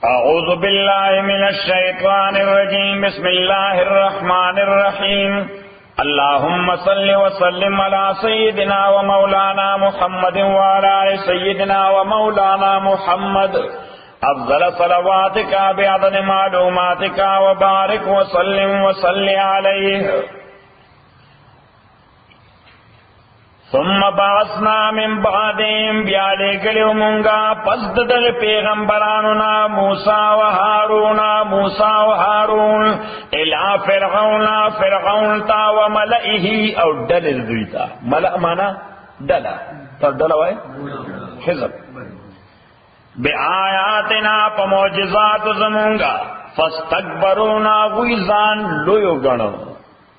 اعوذ باللہ من الشیطان الرجیم بسم اللہ الرحمن الرحیم اللہم صل وسلم علی سیدنا و مولانا محمد وعلی آل سیدنا و مولانا محمد افضل صلواتک بعدد معلوماتک وبارک وسلم وصلی علیہ ثم بعثنا من بعدهم بیالے گلیو منگا پس دل پیغمبراننا موسیٰ و ہارون الى فرعون تا و ملئه او دل دویتا ملئ مانا دلا تر دلا وائی حزب بی آیاتنا پا معجزات زمونگا فاستکبرونا غیزان لویو گنو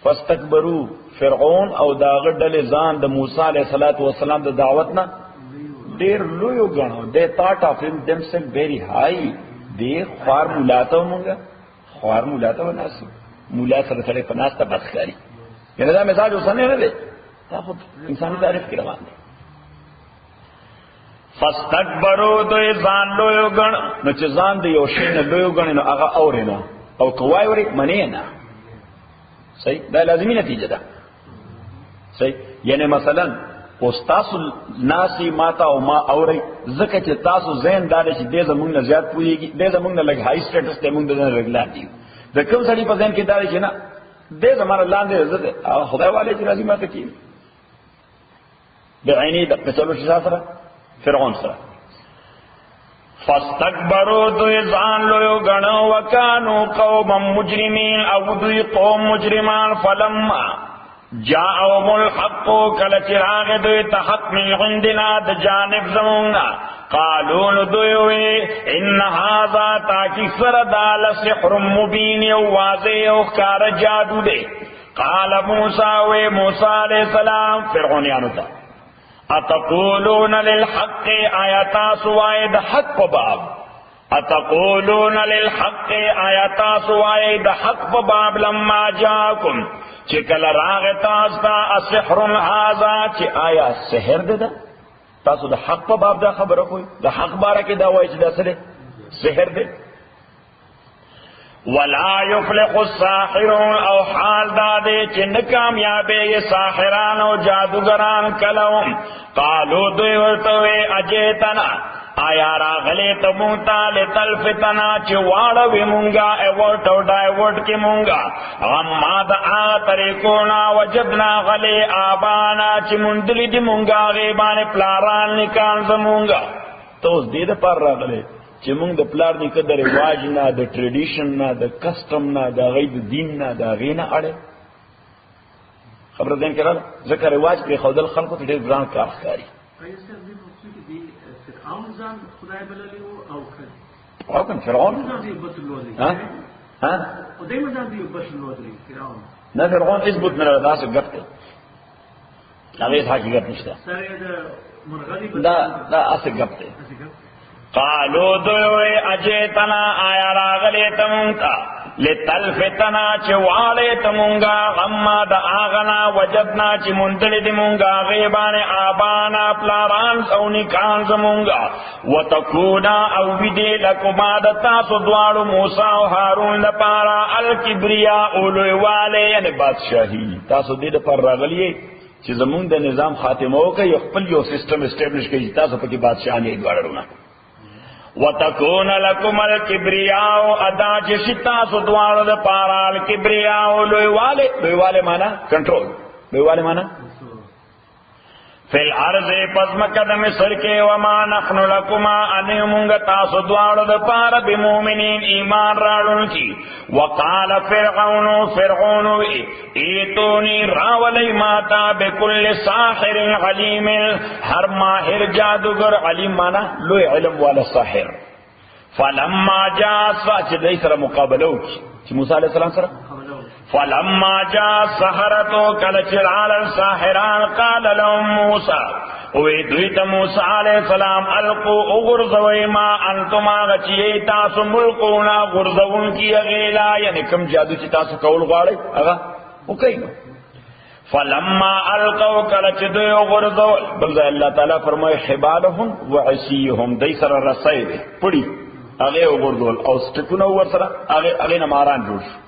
فاستکبرو فرعون او داغ ډلې ځان د موسی علیه السلام د دعوت نه ډېر لوی وګڼو. they thought of him themselves very high. دی خوار مولا ته وناسي مولا سره سره په ناسته بد ښکاري. یعنې دا مزاج اوسنی نه دی، دا خو انساني تاریخ کې روان دی. فاستکبرو دوی ځان لوی وګڼ، نو چې ځان د یو شي نه لوی وګڼي نو هغه اورې نه او که وایي ورې منې نه. صحیح، دا لازمي نتیجه ده. صحیح، یعنی مثلا استاسو ناسی ماتا او ما اوري زکه چې تاسو ذهن دار چې دې زمونږ نه زیات پويږي، دې زمونږ نه لګ هاي سټیټس ته مونږ نه رګلار دي. د کوم سړي په ذهن کې دار چې نه دې زماره لاندې عزت او خدای والے چې راضي ماته کی د عیني د پسلو شاطره فرعون سره فاستكبروا دوی ځان لوی غنو وکانو قوم مجرمین او دوی قوم مجرمان فلما جاءهم الحق کل چراغ دوی تحق من عندنا د جانب زمونگا قالون دوی ان هذا تاکی سردال سحر مبین واضح اخکار جادو دے. قال موسیٰ علیہ السلام فرعونیانو تا اتقولون للحق آیتا سوائد حق باب اتقولون للحق آیتا سوائد حق باب لما جاکم چکل راغ تاستا السحر هذا چی آیا سحر ده تاسو دا حق پا باب دا خبر کوئی دا حق بارا کی دا وای چی دا سره سحر ده. ولا يفلح الساحرون او حال دادے چی نکامیابے یہ ساحران و جادوگران کلهم قالو دوی ورطوے اجیتنا آیا راغلے تمونتا لتلفتنا چی واڑوی مونگا ایورٹ او ڈائیورٹ کی مونگا غما دا آغا طریقونا وجدنا غلے آبانا چی مندلی دی مونگا غیبان پلاران نکان زمونگا. تو اس دید پر راغلے چی مونگ دا پلار نکا دا رواج نا دا ٹریڈیشن نا دا کسٹم نا دا غید دین نا دا غینا اڑے خبر دین کرا ذکر رواج پر خودل خلقو تا دیر بران کار خکاری خدای بللی او کن فرعون نه فرعون اثبت من الاداس گفته نغیث حقیقت نشتا دا اصل گفته. قالو دوی اجیتنا آیا راغلی تمونتا لتلفتنا چی والی تمونگا غما دا آغنا وجدنا چی منتلی دمونگا غیبان آبانا پلاران سونکان زمونگا وتکونا او بدی لکما دا تاسو دوارو موسیٰ و حارون دا پارا الکبریا اولوی والی یعنی بادشاہی تاسو دید پر راغلیے چی زمون دا نظام خاتمہ ہو که یخپل یو سسٹم اسٹیبلش که تاسو پکی بادشاہانی دواررونا وتکون لکم الکبریاء ادا چشتا سدوانو دا پارا الکبریاء لوی والے مانا کنٹرول، لوی والے مانا فی الارض پس مکد مصر کے وما نحن لکما انیمونگا تاسو دوارو دا پارا بمومنین ایمان راڑون کی. وقال فرعون ایتونی راولی ماتا بکل ساحر علیم ہر ماہر جادوگر علیم مانا لوی علم والا ساحر. فلما جا چی دی سر مقابلو چی موسیٰ علیہ السلام سر فلما جاء السحرة كالچرال الساحران قال لهم موسى وی دویت موسیٰ علیہ السلام القو اغرزوی ما انتما غچیئی تاسو ملقونا غرزون کی اغیلا یعنی کم جادو چی تاسو کول غاڑی اگا اکی نو فلما القو کالچدوی غرزول بلدہ اللہ تعالیٰ فرمائے حبالهم وعسیهم دی سر رسائی دے پڑی هغه وګرځول او سټکونه ورسره هغه نه ماران جوړ شو.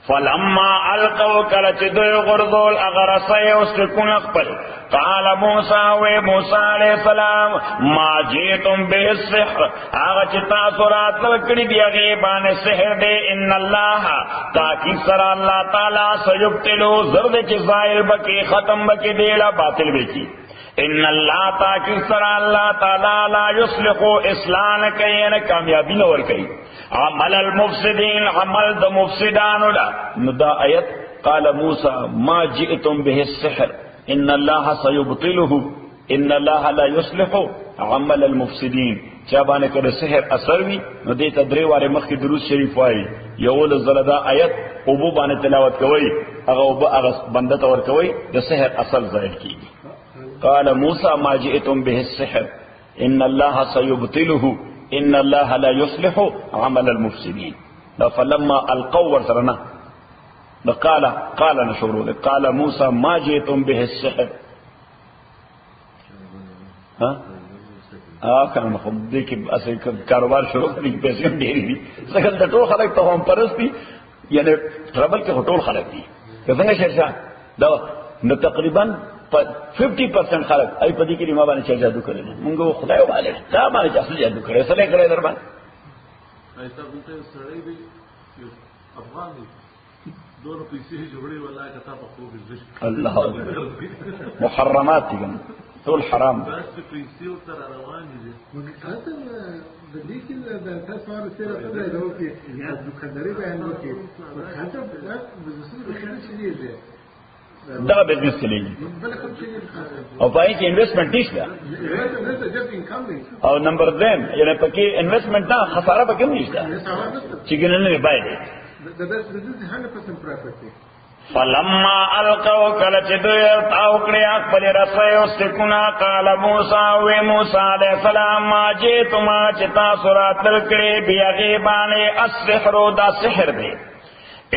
فلما القوا کله چې دوی غرضول اگر سې او سکون خپل قال موسی و موسی علیہ السلام ما جئتم به السحر هغه چې تاسو راتل کړي دی هغه باندې سحر دی ان الله تاکي سر الله تعالی سيبتلو زرد چې ظاهر بکی ختم بکی دیلا باطل بکی ان الله تاکي سر الله تعالی لا يصلح اصلاح کین کامیابی نور کوي عمل المفسدين عمل د مفسدانو لا نو دا آیت قال موسى ما جئتم به السحر ان الله سيبطله ان الله لا يصلح عمل المفسدين چا باندې کړه سحر اثر وی نو دې تدری واره مخکې درود شریف وایي یول زلدا آیت او بو باندې تلاوت کوي هغه او هغه بنده تور کوي د سحر اصل ظاهر کیږي قال موسى ما جئتم به السحر ان الله سيبطله ان الله لا يصلح عمل المفسدين فلما القوا ورسرنا قال نشوروا قال موسى ما جئتم به السحر ها كان خدای کی اصل کاروبار شروع کړي پیسې ډېری دي څنګه د ټول خلک ته هم پرستی یعنی ټربل کې ټول خلک دي څنګه شرشا دا نو تقریبا 50% خلک ای په دې کې ما باندې چې جادو کړی موږ خدای وباله دا باندې اصل جادو کړی سره کړی در باندې ایسا بولتے سړی دی افغان دی دونوں پیسې جوړې ولا کتا په خو دې الله محرمات دي ټول حرام بس پیسې او تر روان دي مګر د دې کې د تاسو سره څه دی نو کې یا دکانداري بیان وکړي حتی د زسو د خیر شي دی دا بزنس چلیږي او پای کې انویسټمنټ نشته او نمبر 2 یعنی پکې انویسټمنټ نه خساره پکې نشته چې ګننه باید فلما القوا کله چې دوی تاو کړی خپل رسای او سکونا قال موسی و موسی علیہ السلام ما جئتما چې تاسو راتل کړی بیا غیبانه السحر دا سحر دی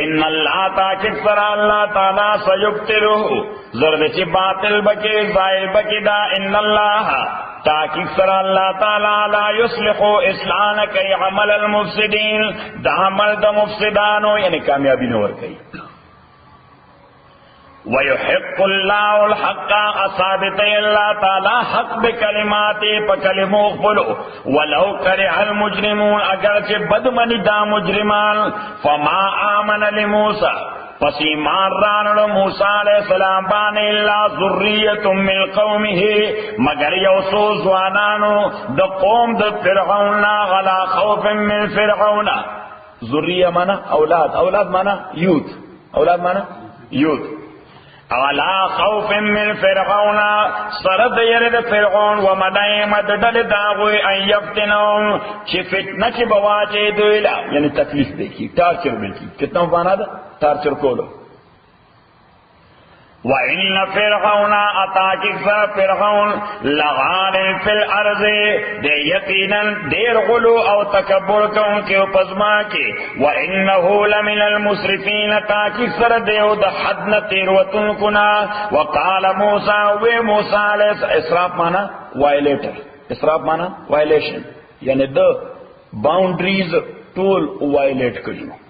ان الله تاکي سر الله تعالی سيبتلو زرد چې باطل بکی ظاهر بکی دا ان الله تاکي سر الله تعالی لا يصلح اصلاح کوي عمل المفسدين دا عمل د مفسدانو یعنی کامیابی نور کوي ويحق الله الحق اصابت الله تعالی حق بکلماتی بکلمو خپلو ولو کرہ المجرمون اگر چې بدمنی دا مجرمان فما آمن لموسی پس ایمان رانړو موسی علیہ السلام باندې الا ذریه من قومه مگر یو څو ځوانانو د قوم د فرعون غلا خوف من فرعون ذریه معنا اولاد معنا یوت اولاد معنا یوت علا خوف من فرعون سرد يرد فرعون ومدائم دل داغوی ان یفتنهم چی فتنہ چی بواجه دویلا یعنی تکلیف دیکھی تارچر بلکی کتنا مانا دا تارچر کولو وَإِنَّ فِرْعَوْنَ أَتَاكِسَ فِرْعَوْنَ لَغَالٍ فِي الْأَرْضِ دے یقیناً دیر غلو او تکبر کون کے پزما کے وَإِنَّهُ لَمِنَ الْمُسْرِفِينَ تاکسر دیو دا حد نتیروتن کنا وقال موسیٰ و موسیٰ علیہ اسراف مانا وائلیٹر اسراف مانا وائلیشن یعنی دا باؤنڈریز ټول وائلیٹ کریو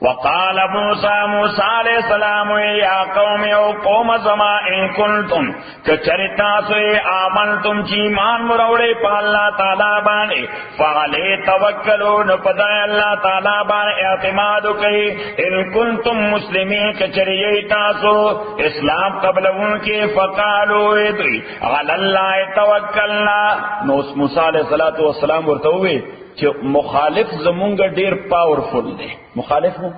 وقال موسى عليه السلام يا قوم او قوم زما ان كنتم كچرتا سوی آمنتم چی ایمان مروڑے پا اللہ تعالی بانے فعلی توکلون پدائے اللہ تعالی بانے اعتماد کئی ان کنتم مسلمین کچریئی تاسو اسلام قبل ان کے فقالو ادری علی اللہ توکلنا نو موسیٰ علیہ السلام ورتوئے چې مخالف زمونږ ډیر پاورفل دی مخالف مو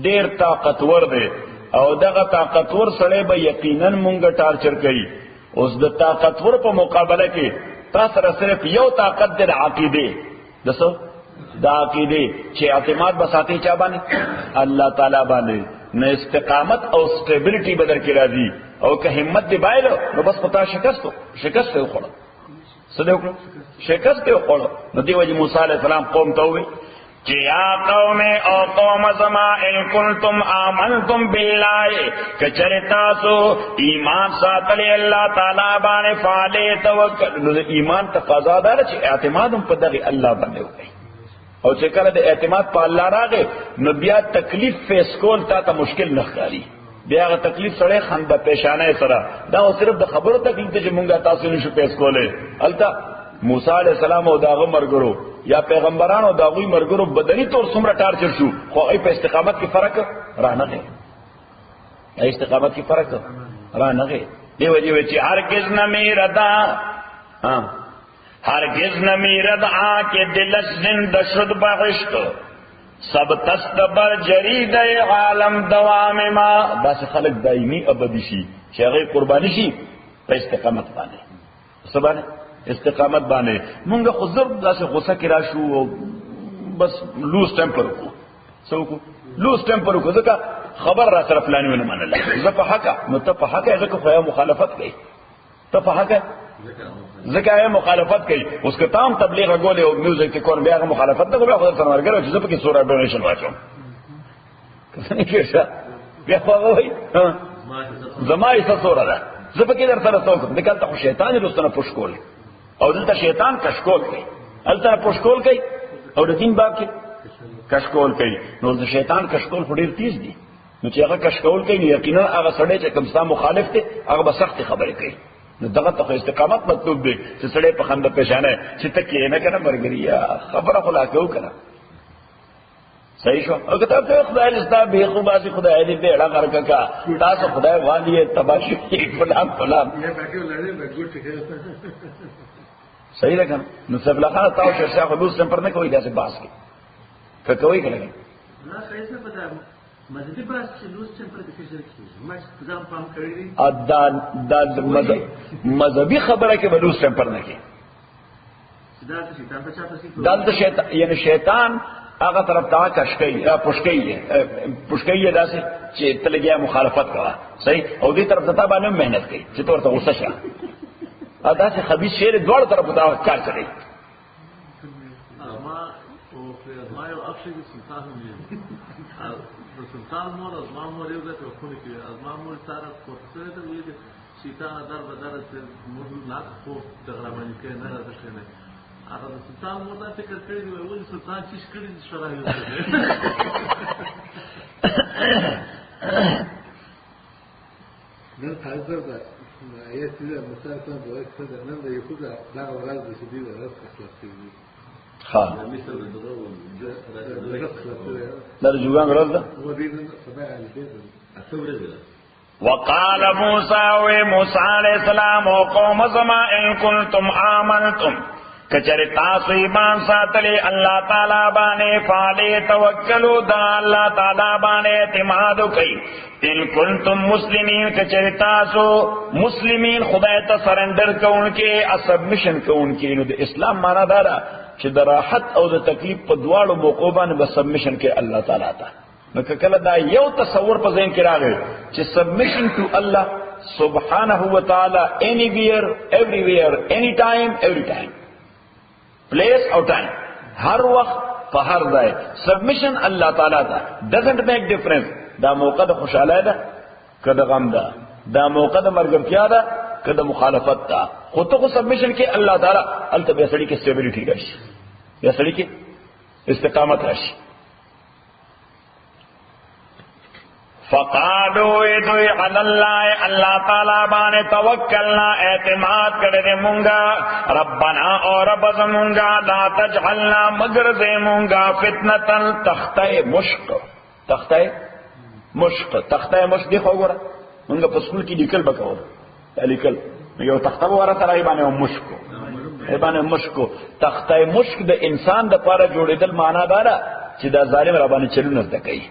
ډیر طاقتور دی او دغه طاقتور سړی به یقینا مونږ ټارچر کوي اوس د طاقتور په مقابله کې تاسو سره صرف یو طاقت د عقیده دسو د عقیده چې اعتماد بساتي چا باندې الله تعالی باندې نه استقامت او سټیبلیټي بدر کې راځي او که همت دی بایلو نو بس پتا شکست وخوړه صدق شکست یو خوړو نو دی وجه موسی علیہ السلام قوم ته وی کہ یا قوم او قوم زما ان کنتم آمنتم باللہ کچرتاسو ایمان ساتلی اللہ تعالی بانے فعلی توکل ایمان تقاضا دار چې اعتماد په دغه الله باندې وکړي او چې کله د اعتماد په الله راغی نو بیا تکلیف فیس کول تا ته مشکل نه ښکاري بیا هغه تکلیف سره خنده پیشانه سره دا صرف د خبرو تکلیف ته چې مونږه تاسو نشو فیس کولای البته موسی علیہ السلام او داغه مرګرو یا پیغمبرانو داغوی مرګرو بدني طور څومره ټارچر شو خو ای په استقامت کې فرق رانغی استقامت کې فرق رانغی دی وجه چې هرگز نمیردا هرگز نمیردا کې دلش زنده شد بغشت سب تستبر جرید عالم دوام ما بس خلق دایمی ابدی شي چې هغه قربانی شي په استقامت باندې سبحان استقامت باندې مونږه خو زر داسې غوسه کې راشو او بس لوز ټمپر کو څوک لوز ټمپر کو ځکه خبر را سره فلانی ونه منل زه په حق نو ته په حق ځکه خو مخالفت کوي ته په حق ځکه مخالفت کوي اوس که تام تبلیغ غولې او میوزیک کې کور بیا مخالفت نه کوي خو سره ورګره چې زه په کې سورہ ډونیشن واچوم کله کېشه بیا خو وای زما یې سورہ ده زه په کې در سره څوک دغه ته شیطان رستنه پوش کول او دلته شیطان کشکول کوي الته پوشکول کوي او د دین باب کې کشکول کوي نو د شیطان کشکول خو ډیر تیز دي نو چې هغه کشکول کوي یقینا هغه سړی چې کوم ستا مخالف دی هغه به سخت خبرې کوي نو دغه ته استقامت مطلوب دی چې سړی په خنده پیشانه چې تکې نه کنه مرګریا خبره خلا کوي کنه صحیح شو او کتاب ته خدای رستا به خو باسي خدای دې بیڑا غرق کا تاسو خدای والی تباشی فلان فلان صحیح ده کنه نو سب لخوا تاسو شرشا خلوص سم پر نه کوي داسې باس کې کوي کنه نه صحیح څه پتا مذهبي باس چې لوس سم پر د فشر کې ما ځم پام کړی دي مذهبي خبره کې بلوس سم پر نه کې دا شیطان یعنی شیطان هغه طرف ته کشکای یا پوشکای داسې چې تلګیا مخالفت کوا صحیح او دې طرف ته باندې مهنت کوي چې تور ته غوسه شه ادا چې خبيث شیر دوړ طرف ته کار کوي ما یو افشي سلطان دی سلطان مور از ما مور یو ځای په خونه کې از ما مور سره کوڅه ته ویل شیطان در بدر ته مور نه خو د غرامانی کې نه راځي نه هغه سلطان مور ته فکر کړی دی ولې سلطان چې کړی شرایو نن حاضر ده یا چې مثلا څنګه دوی څه نن د یو څه دا ورځ د شدي ورځ خلاصېږي ها درجوان ورځ ده وقال موسى وموسى عليه السلام وقوم زما ان كنتم آمنتم کچری تاسو ایمان ساتلی اللہ تعالی بانے فعلی توکلو دا اللہ تعالی بانے اعتماد کئی ان کنتم مسلمین کچری تاسو مسلمین خدای تا سرنڈر کون کے سبمشن کون کے نو دا اسلام مانا دارا چې د راحت او د تکلیف په دواړو موقعو باندې به سبمشن کې الله تعالی ته نو کله دا یو تصور په ذهن کې راغی چې سبمشن ټو الله سبحانه و تعالی anywhere everywhere anytime every time place or time ہر وقت په هر ځای سبمشن الله تعالی ته doesn't make difference دا موقع د خوشاله ده کده غم ده دا موقع د مرګرتیا ده کده مخالفت ده خو ته سبمشن کې الله تعالی البته سړی کې سټیبিলিټی راشي یا سړی کې استقامت راشي فقالوا ادعي على الله الله تعالی باندې توکلنا اعتماد کړه مونږه ربنا او رب زمونږه لا تجعلنا مگر زمونږه فتنه تخته مشق تخته مشق دی خو وګوره مونږ په سکول کې لیکل وکړو لیکل یو تخته ورته راي باندې مشق مشکو تخته مشک د انسان د پاره جوړېدل معنا دارا چې دا ظالم را باندې چلونه زده کوي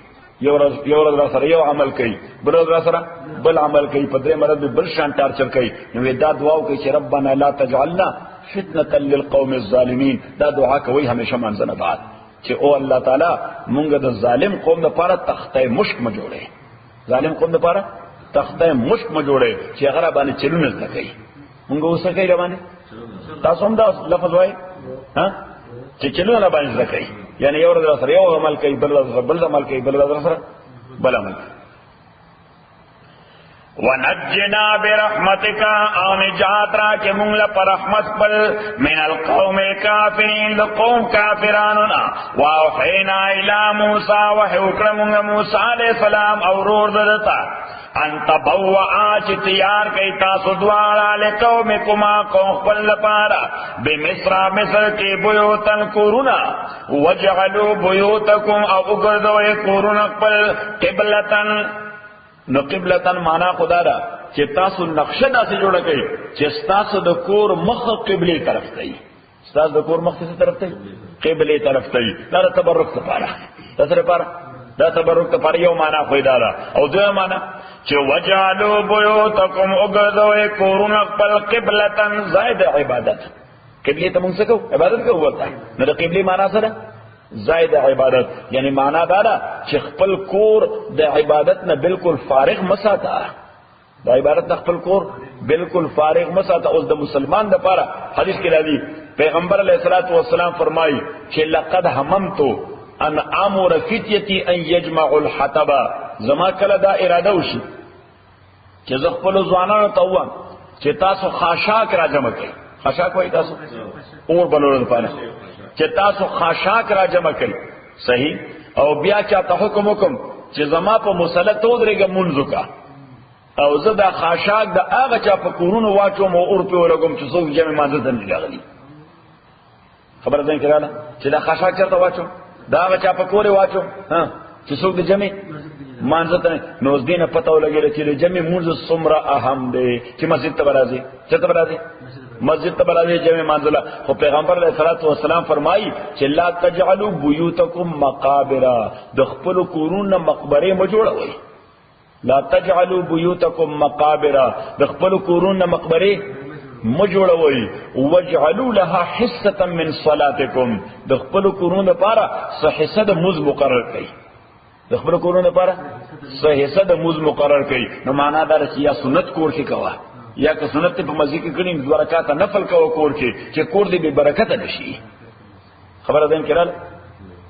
یو ورځ سره یو عمل کوي بل ورځ سره بل عمل کوي په دې مرض بل شان ټارچر کوي نو دا دعا کوي چې ربنا لا تجعلنا فتنه للقوم الظالمين دا دعا کوي همیشه منځنه بعد چې او الله تعالی مونږ د ظالم قوم لپاره تخته مشک ما جوړې ظالم قوم لپاره تخته مشک ما جوړې چې هغه باندې چلونه زده کوي مونږ اوسه کوي روانه تاسو هم دا لفظ وای ها چې چلونه باندې زده کوي یعنی یو ورځ سره یو عمل کوي بل ورځ بل عمل کوي بل ورځ سره بل عمل کوي. ونجنا برحمتک او نجات را کے منگل پر رحمت پل من القوم الكافرین لقوم کافراننا واوحینا الى موسیٰ وحی اکرمونگ موسیٰ علیہ السلام اورور ددتا انت بوعا چی تیار کئی تاسو دوارا لقومکما قوم پل پارا بمصر مصر کی بیوتن کورونا وجعلو بیوتکم او اگردوئے کورونا پل قبلتن. نو قبلتن معنا خدا دا چې تاسو نقشه داسې جوړه کړئ چې تاسو د کور مخ قبله طرف ته وي. تاسو د کور مخ څه طرف ته قبله طرف ته وي. دا تبرک لپاره تاسو لپاره دا تبرک لپاره یو معنا خو دا او دوه معنا چې وجعلوا بيوتكم وغدوا کورون خپل قبلتن زائد عبادت. قبله ته موږ څه کوو؟ عبادت کوو ورته. نو د قبله معنا سره زائد عبادت یعنی معنا دا چې خپل کور د عبادت نه بالکل فارغ مساته. د عبادت نه خپل کور بالکل فارغ مساته. اوس د مسلمان د لپاره حدیث کې راځي پیغمبر علیه الصلاۃ والسلام فرمایي چې لقد هممت ان امر فتیتی ان یجمعوا الحطب. زما کله دا اراده وشي چې زه خپل ځوانانو ته وایم چې تاسو خاشاک را جمع کړئ. خاشاک وایي تاسو اور بلول لپاره چې تاسو خاشاک را جمع کړئ. صحیح. او بیا چاته حکم وکم چې زما په مصلی ته ودرېږه منځو کا او زه دا خاشاک د هغه چا په کورونو واچوم او اور په ولګم چې څوک جمع مانځه ته نه راغلي. خبره ځین کړه چې دا خاشاک چرته واچوم دا هغه چا په کور واچوم چې څوک د جمع مانځه ته نو دینه پته ولګېږي چې د جمع منځ څومره اهم دی چې مسجد ته راځي. چرته راځي؟ مسجد ته راځي جمع منځله. خو پیغمبر علیه الصلاۃ والسلام فرمایي چې لا تجعلوا بیوتکم مقابر. د خپل کورونو مقبره مو جوړوي. لا تجعلوا بیوتکم مقابر. د خپل کورونو مقبره مو جوړوي. وجعلوا لها حصه من صلاتکم. د خپل کورونو لپاره څه حصه د مز مقرر کړئ. د خپل کورونو لپاره څه حصه د مز مقرر کړئ. نو معنا دا چې یا سنت کور کې کوه یا که سنت په مزي کې کړي 2 رکعات نفل کوه کور کې چې کور دې به برکت نشي. خبره ده کړل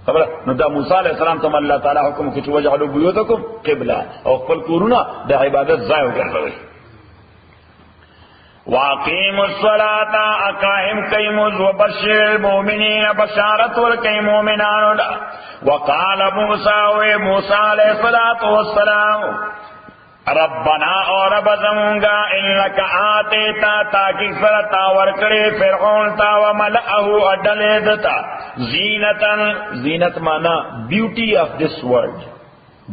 خبره. نو دا موسی علیہ السلام ته الله تعالی حکم کوي چې وجعلوا بیوتکم قبله او خپل کورونه د عبادت ځای وګرځوي. واقیموا الصلاة اقائم قیموا وبشر المؤمنین بشارت ورکی مؤمنانو. وقال موسی علیہ الصلاۃ والسلام ربنا اور رب زمونگا انکا آتیتا تاکی سرطا ورکڑی فرعون تا وملأہو اڈلیدتا زینت مانا بیوٹی آف دس ورلڈ.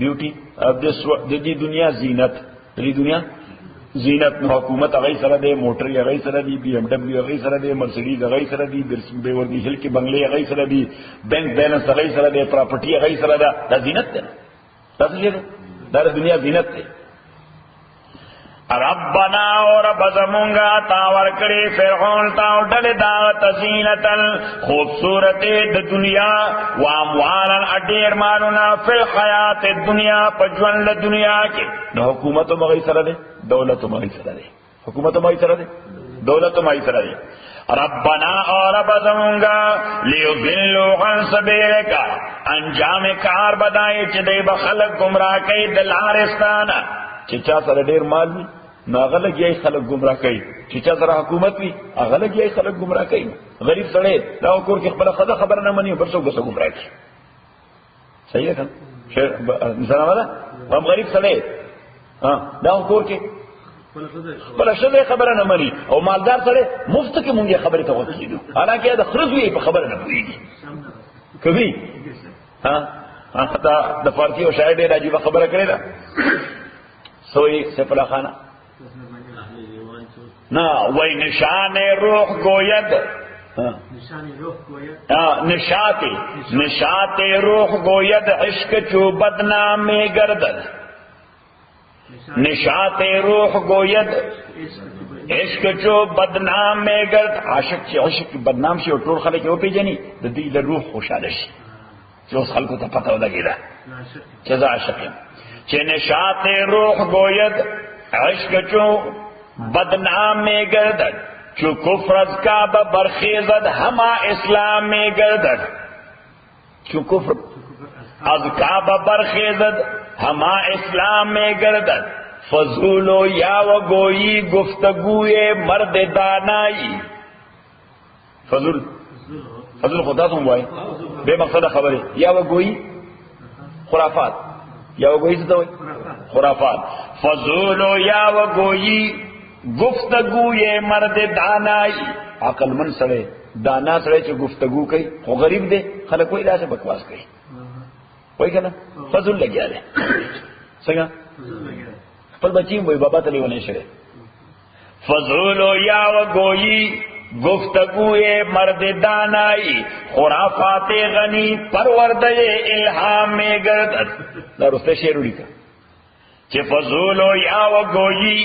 بیوٹی آف دس ورلڈ دی دنیا زینت. دی دنیا زینت. حکومت اغی سره دی، موٹری اغی سره دی، بی ایم ڈبلیو اغی سره دی، مرسیڈیز اغی سره دی، بیوردی ہل کی بنگلے اغی سره دی، بینک بیلنس اغی سره دی، پراپرٹی اغی سره دی. دا زینت دی. دا دنیا زینت دی. ربنا اور بزمونگا تاور کری فرعون تاو ڈل داغت زینتن خوبصورت د دنیا واموالا اڈیر مانونا فی الحیات الدنیا پجون لدنیا کے. نو حکومتو مغی سر دے، دولتو مغی سر دے، حکومتو مغی سر دے، دولتو مغی سر دے. ربنا اور بزمونگا لیضلو عن سبیلکا انجام کار بدائی چی دی بخلق گمراہ کئی دلارستانا. چی چا سر دیر مال بھی نو هغه لګي خلک گمراه کوي. چې چا سره حکومت وي هغه لګي خلک گمراه کوي. غریب سړی دا کور کې خپل خبر نه مني بل څوک به گمراه کوي. صحیح ده کنه؟ مثلا ولا هم غریب سړی دا کور کې خپل شته خبره نه مني او مالدار سړی مفت کې مونږه خبره ته وکړو حالانکه دا خرڅوي په خبره نه پوهیږي. کوي دا د فارسی او شاعر ډېر عجیب خبره کړې ده. سوئی سفلا خانہ نا وہی نشان روح گوید نشات روح گوید عشق چو بدنام گردد. نشات روح گوید عشق چو بدنام گرد. عاشق چی عشق بدنام شي او ټول خلک یو پیژني د دې له روح خوشاله شي چې اوس خلکو ته پته ولګي دا چې زه عاشق یم. چې نشاط روح گوید عشق چو بدنام میں گردد چو کفر از کا برخیزد ہما اسلام میں گردد. کیوں کفر از کعبہ برخیزد ہما اسلام میں گردد فضول و یا و گوئی گفتگوئے مرد دانائی فضول خدا تم ہوئے بے مقصد خبر ہے یا وہ گوئی خرافات یا وہ گوئی سے تو خرافات فضول و یا وہ گوئی گفتگو یہ مرد دانائی عقل من سڑے دانا سڑے چو گفتگو کئی وہ غریب دے خلق کوئی سے بکواس کئی وہی کہنا فضول لگ گیا رہے سنگا پر بچیم وہی بابا تلی ہونے شرے فضول و یا و گوئی گفتگو مرد دانائی خرافات غنی پروردے الہام میں گردد دار اس نے شعر اڑی کا کہ فضول و یا و گوئی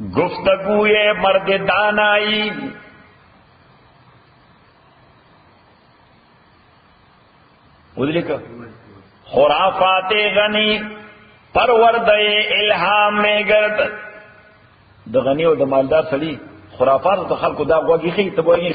گفتگو مرد دانائی ادھر کا خرافات غنی پروردے الہام میں گردد د غنی او د مالدار سړي خرافات او خلکو دا غوږی خي ته وایي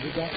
دغه